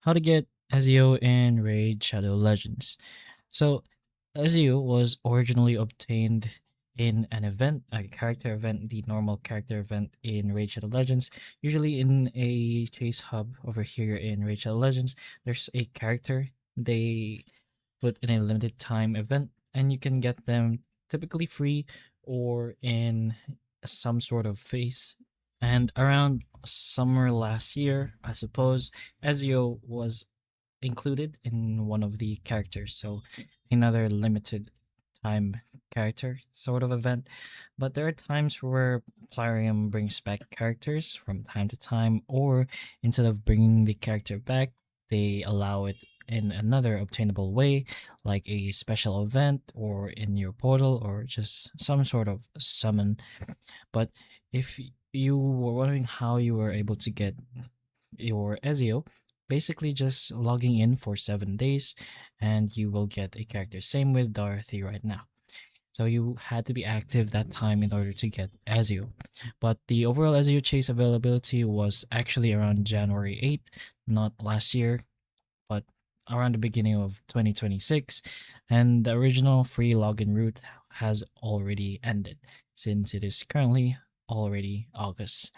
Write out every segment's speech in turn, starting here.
How to get Ezio in Raid Shadow Legends. So, Ezio was originally obtained in an event, a character event, the normal character event in Raid Shadow Legends. Usually in a chase hub over here in Raid Shadow Legends, there's a character they put in a limited time event, and you can get them typically free or in some sort of phase. And around summer last year, I suppose, Ezio was included in one of the characters. So another limited time character sort of event. But there are times where Plarium brings back characters from time to time, or instead of bringing the character back, they allow it in another obtainable way, like a special event or in your portal or just some sort of summon. But if you were wondering how you were able to get your Ezio, basically just logging in for 7 days and you will get a character. Same with Dorothy right now. So you had to be active that time in order to get Ezio. But the overall Ezio chase availability was actually around January 8th, not last year, but around the beginning of 2026. And the original free login route has already ended since it is currently already August.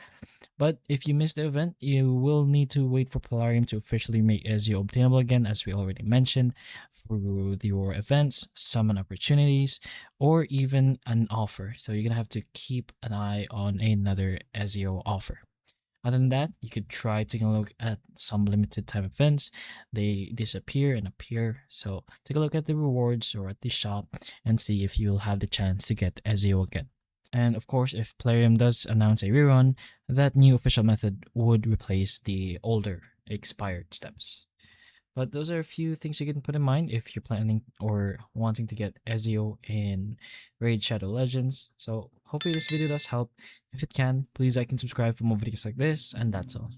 But if you missed the event, you will need to wait for Polarium to officially make Ezio obtainable again, as we already mentioned, through your events, summon opportunities, or even an offer. So you're gonna have to keep an eye on another Ezio offer. Other than that, you could try taking a look at some limited time events. They disappear and appear. So take a look at the rewards or at the shop and see if you'll have the chance to get Ezio again. And of course, if Plarium does announce a rerun, that new official method would replace the older expired steps. But those are a few things you can put in mind if you're planning or wanting to get Ezio in Raid Shadow Legends. So hopefully this video does help. If it can, please like and subscribe for more videos like this, and that's all.